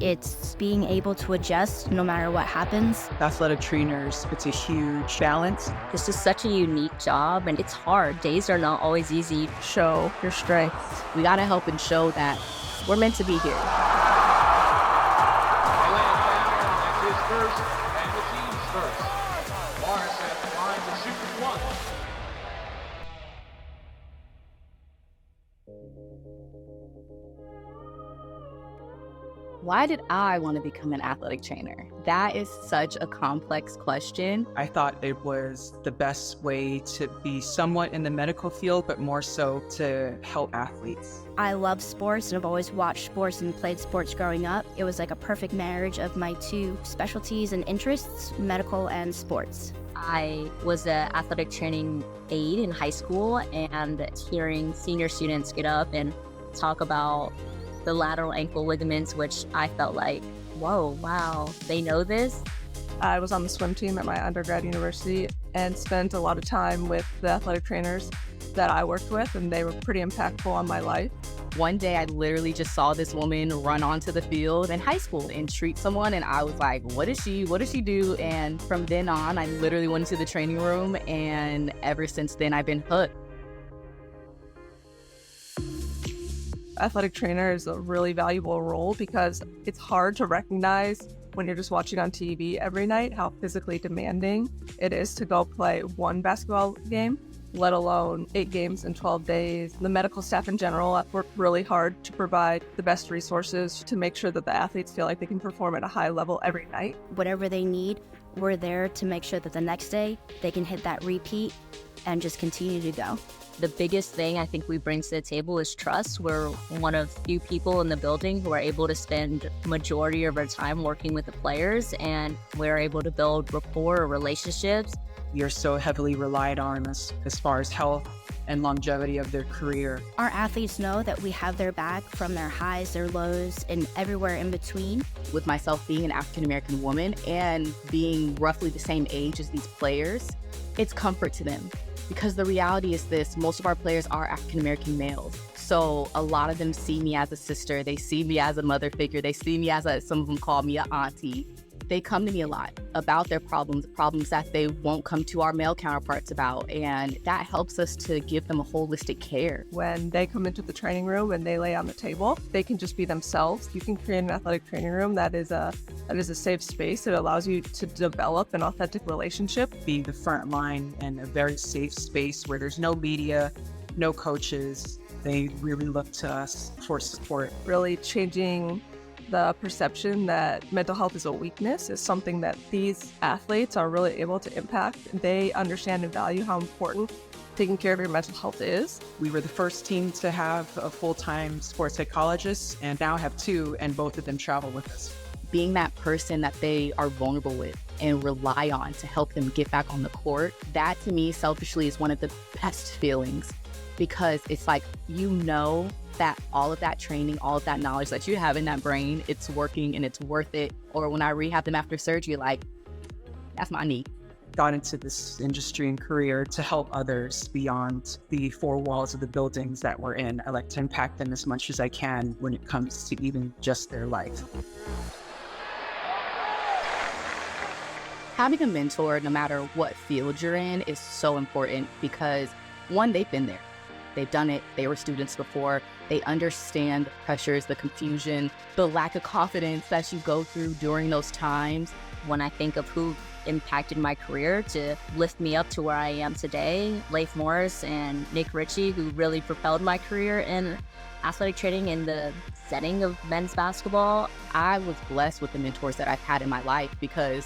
It's being able to adjust no matter what happens. Athletic trainers, it's a huge balance. This is such a unique job, and it's hard. Days are not always easy. Show your strengths. We got to help and show that we're meant to be here. That's his first and the team's first. Morris at the line to shoot one. Why did I want to become an athletic trainer? That is such a complex question. I thought it was the best way to be somewhat in the medical field, but more so to help athletes. I love sports and I've always watched sports and played sports growing up. It was like a perfect marriage of my two specialties and interests, medical and sports. I was an athletic training aide in high school, and hearing senior students get up and talk about the lateral ankle ligaments, which I felt like, whoa, wow, they know this? I was on the swim team at my undergrad university and spent a lot of time with the athletic trainers that I worked with, and they were pretty impactful on my life. One day I literally just saw this woman run onto the field in high school and treat someone, and I was like, what does she do? And from then on, I literally went into the training room, and ever since then I've been hooked. Athletic trainer is a really valuable role because it's hard to recognize when you're just watching on TV every night how physically demanding it is to go play one basketball game, let alone 8 games in 12 days. The medical staff in general work really hard to provide the best resources to make sure that the athletes feel like they can perform at a high level every night. Whatever they need, we're there to make sure that the next day they can hit that repeat and just continue to go. The biggest thing I think we bring to the table is trust. We're one of few people in the building who are able to spend majority of our time working with the players, and we're able to build rapport or relationships. You're so heavily relied on as far as health and longevity of their career. Our athletes know that we have their back from their highs, their lows, and everywhere in between. With myself being an African-American woman and being roughly the same age as these players, it's comfort to them. Because the reality is this, most of our players are African-American males. So a lot of them see me as a sister. They see me as a mother figure. They see me as some of them call me an auntie. They come to me a lot about their problems that they won't come to our male counterparts about. And that helps us to give them a holistic care. When they come into the training room and they lay on the table, they can just be themselves. You can create an athletic training room that is a safe space. It allows you to develop an authentic relationship. Being the front line and a very safe space where there's no media, no coaches. They really look to us for support. Really changing the perception that mental health is a weakness is something that these athletes are really able to impact. They understand and value how important taking care of your mental health is. We were the first team to have a full-time sports psychologist and now have 2, and both of them travel with us. Being that person that they are vulnerable with and rely on to help them get back on the court, that to me selfishly is one of the best feelings, because it's like, you know that all of that training, all of that knowledge that you have in that brain, it's working and it's worth it. Or when I rehab them after surgery, like, that's my knee. Got into this industry and career to help others beyond the 4 walls of the buildings that we're in. I like to impact them as much as I can when it comes to even just their life. Having a mentor, no matter what field you're in, is so important because, one, they've been there. They've done it. They were students before. They understand the pressures, the confusion, the lack of confidence that you go through during those times. When I think of who impacted my career to lift me up to where I am today, Leif Morris and Nick Ritchie, who really propelled my career in athletic training in the setting of men's basketball. I was blessed with the mentors that I've had in my life, because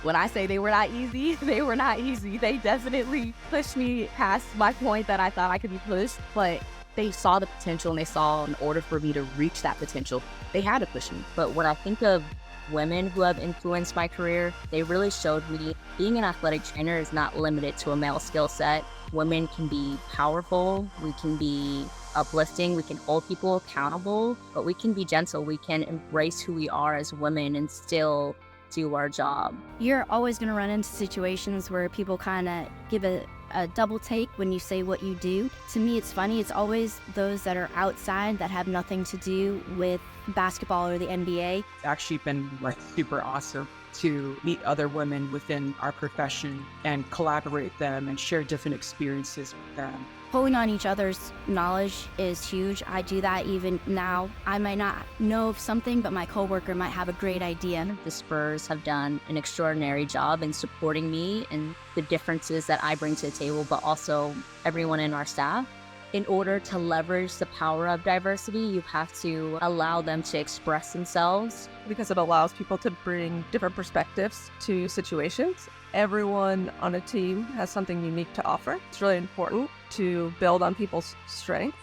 when I say they were not easy, they were not easy. They definitely pushed me past my point that I thought I could be pushed, but they saw the potential, and they saw, in order for me to reach that potential, they had to push me. But when I think of women who have influenced my career, they really showed me being an athletic trainer is not limited to a male skill set. Women can be powerful, we can be uplifting, we can hold people accountable, but we can be gentle. We can embrace who we are as women and still do our job. You're always going to run into situations where people kind of give a a double take when you say what you do. To me, it's funny. It's always those that are outside that have nothing to do with basketball or the NBA. It's actually been like super awesome to meet other women within our profession and collaborate with them and share different experiences with them. Pulling on each other's knowledge is huge. I do that even now. I might not know of something, but my coworker might have a great idea. The Spurs have done an extraordinary job in supporting me and the differences that I bring to the table, but also everyone in our staff. In order to leverage the power of diversity, you have to allow them to express themselves. Because it allows people to bring different perspectives to situations. Everyone on a team has something unique to offer. It's really important to build on people's strengths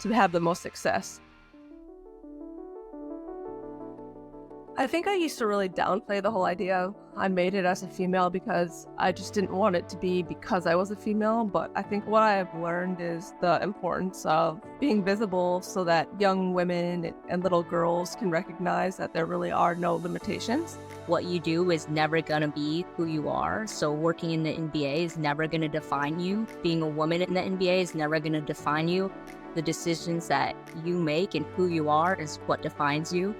to have the most success. I think I used to really downplay the whole idea. I made it as a female because I just didn't want it to be because I was a female, but I think what I've learned is the importance of being visible so that young women and little girls can recognize that there really are no limitations. What you do is never going to be who you are. So working in the NBA is never going to define you. Being a woman in the NBA is never going to define you. The decisions that you make and who you are is what defines you.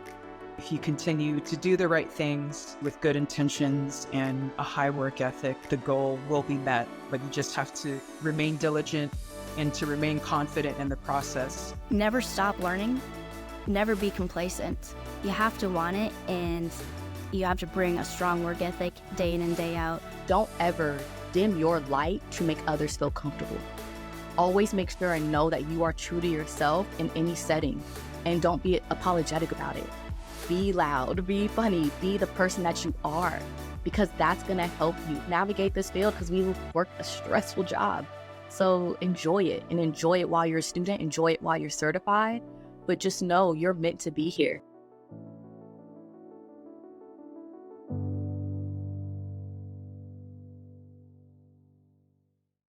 If you continue to do the right things with good intentions and a high work ethic, the goal will be met, but you just have to remain diligent and to remain confident in the process. Never stop learning. Never be complacent. You have to want it, and you have to bring a strong work ethic day in and day out. Don't ever dim your light to make others feel comfortable. Always make sure and know that you are true to yourself in any setting, and don't be apologetic about it. Be loud, be funny, be the person that you are, because that's going to help you navigate this field, because we work a stressful job. So enjoy it, and enjoy it while you're a student, enjoy it while you're certified, but just know you're meant to be here.